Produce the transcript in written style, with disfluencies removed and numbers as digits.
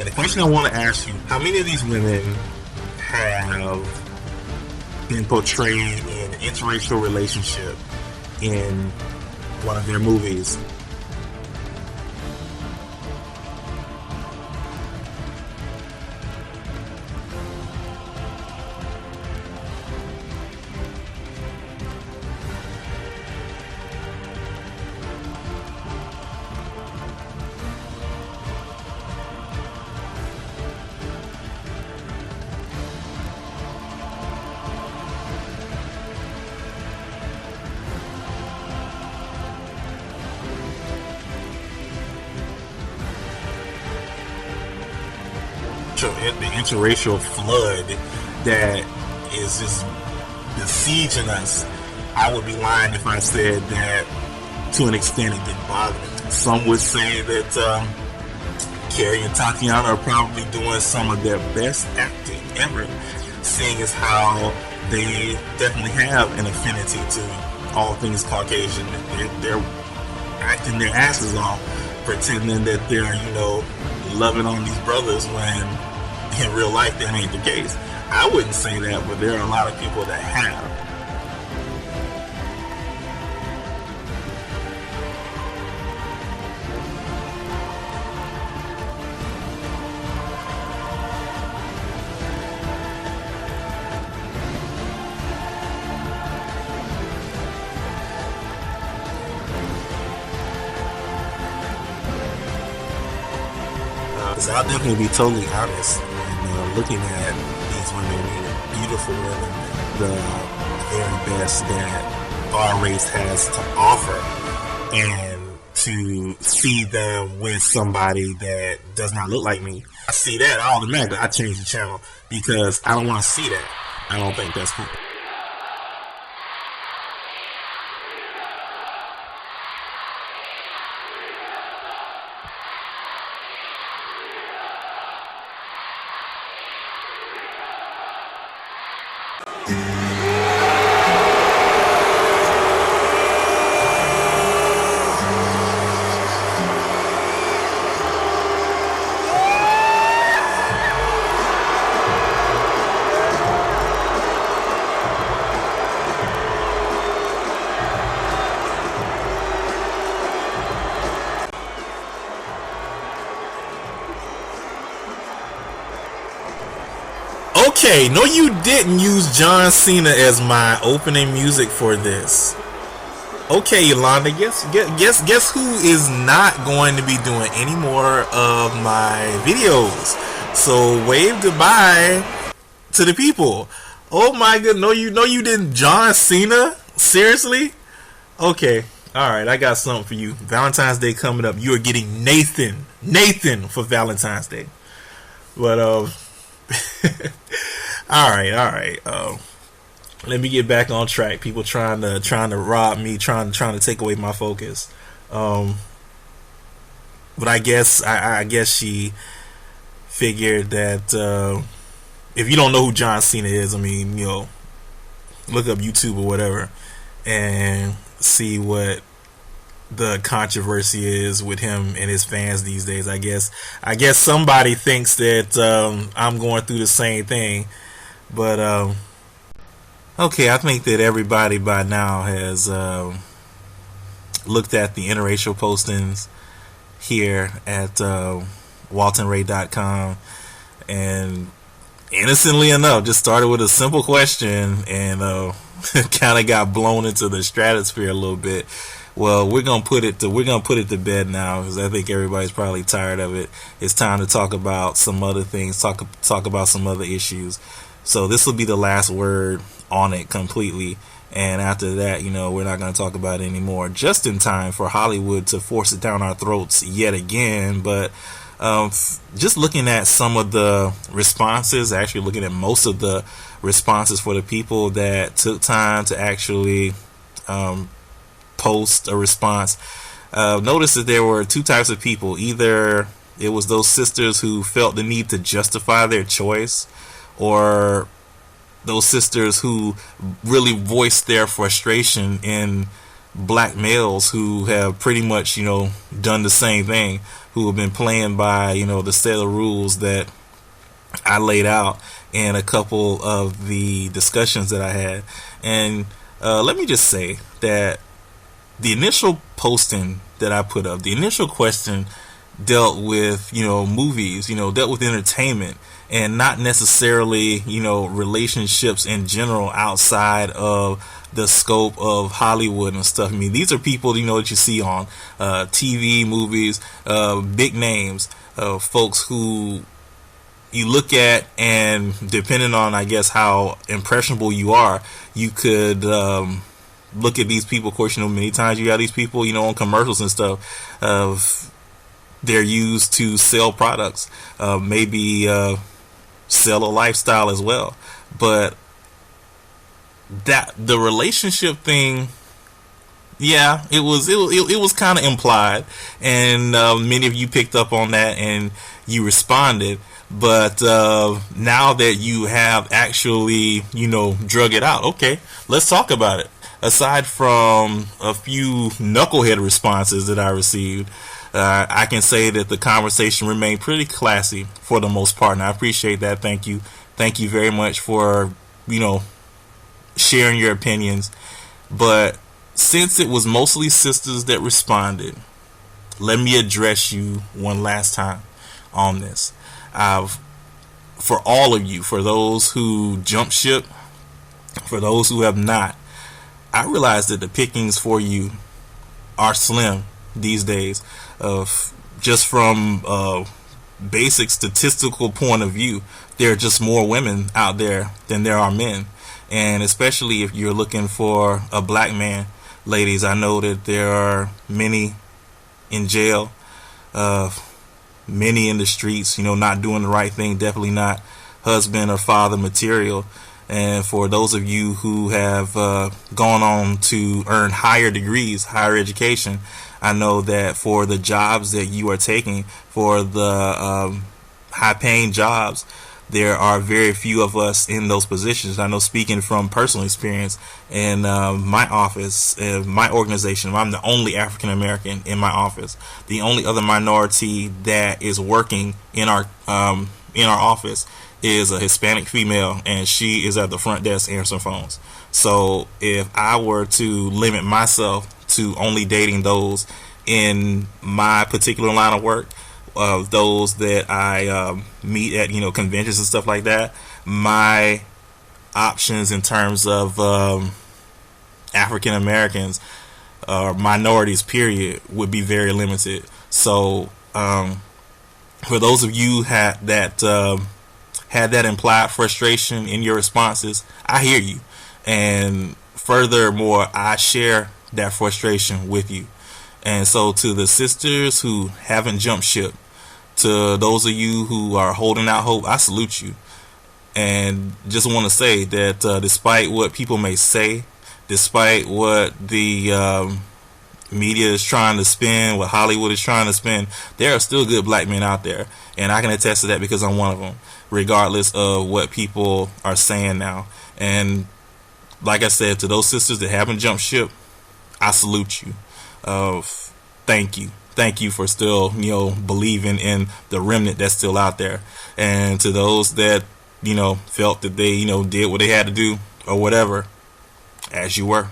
And the question I want to ask you, how many of these women have been portrayed in an interracial relationship in one of their movies? The interracial flood that is just besieging us. I would be lying if I said that to an extent it didn't bother me. Some would say that Carrie and Tatiana are probably doing some of their best acting ever, seeing as how they definitely have an affinity to all things Caucasian. They're acting their asses off, pretending that they're, loving on these brothers when in real life that ain't the case. I wouldn't say that, but there are a lot of people that have. I'll definitely be totally honest when looking at these women, beautiful women, the very best that our race has to offer, and to see them with somebody that does not look like me, I see that automatically. I change the channel because I don't want to see that. I don't think that's cool. Okay, no, you didn't use John Cena as my opening music for this. Okay, Yolanda, guess who is not going to be doing any more of my videos? So wave goodbye to the people. Oh my god, no, you didn't. John Cena? Seriously? Okay, all right, I got something for you. Valentine's Day coming up. You are getting Nathan for Valentine's Day. But all right. Let me get back on track. People trying to rob me, trying to take away my focus. But I guess she figured that if you don't know who John Cena is, I mean, look up YouTube or whatever and see what the controversy is with him and his fans these days. I guess somebody thinks that I'm going through the same thing, but okay, I think that everybody by now has looked at the interracial postings here at waltonray.com, and innocently enough just started with a simple question and kind of got blown into the stratosphere a little bit. Well, we're gonna put it to bed now because I think everybody's probably tired of it. It's time to talk about some other things, talk about some other issues. So this will be the last word on it completely, and after that, we're not gonna talk about it anymore. Just in time for Hollywood to force it down our throats yet again. But just looking at some of the responses, actually looking at most of the responses for the people that took time to actually post a response, notice that there were two types of people. Either it was those sisters who felt the need to justify their choice, or those sisters who really voiced their frustration in black males who have pretty much done the same thing. who have been playing by, the set of rules that I laid out in a couple of the discussions that I had. And let me just say that the initial posting that I put up, the initial question dealt with, movies, dealt with entertainment, and not necessarily, relationships in general outside of the scope of Hollywood and stuff. I mean, these are people, that you see on TV, movies, big names, folks who you look at, and depending on, I guess, how impressionable you are, you could look at these people. Of course, many times you have these people, on commercials and stuff. They're used to sell products, maybe sell a lifestyle as well. But that the relationship thing, yeah, it was kind of implied, and many of you picked up on that and you responded. But now that you have actually, drug it out, okay, let's talk about it. Aside from a few knucklehead responses that I received, I can say that the conversation remained pretty classy for the most part, and I appreciate that. Thank you very much for, sharing your opinions. But since it was mostly sisters that responded, let me address you one last time on this. For all of you, for those who jump ship, for those who have not, I realize that the pickings for you are slim these days. Just from basic statistical point of view, there are just more women out there than there are men. And especially if you're looking for a black man, ladies, I know that there are many in jail, many in the streets, not doing the right thing, definitely not husband or father material. And for those of you who have gone on to earn higher degrees, higher education, I know that for the jobs that you are taking, for the high-paying jobs, there are very few of us in those positions. I know, speaking from personal experience, in my office, my organization, I'm the only African American in my office. The only other minority that is working in our office is a Hispanic female, and she is at the front desk answering phones. So if I were to limit myself to only dating those in my particular line of work, those that I meet at conventions and stuff like that, my options in terms of African Americans or minorities period would be very limited. So for those of you had that implied frustration in your responses, I hear you, and furthermore, I share that frustration with you. And so to the sisters who haven't jumped ship, to those of you who are holding out hope, I salute you. And just want to say that despite what people may say, despite what the media is trying to spin, what Hollywood is trying to spin, there are still good black men out there. And I can attest to that because I'm one of them, regardless of what people are saying now. And like I said, to those sisters that haven't jumped ship, I salute you. Thank you. Thank you for still, believing in the remnant that's still out there. And to those that, felt that they, did what they had to do or whatever, as you were.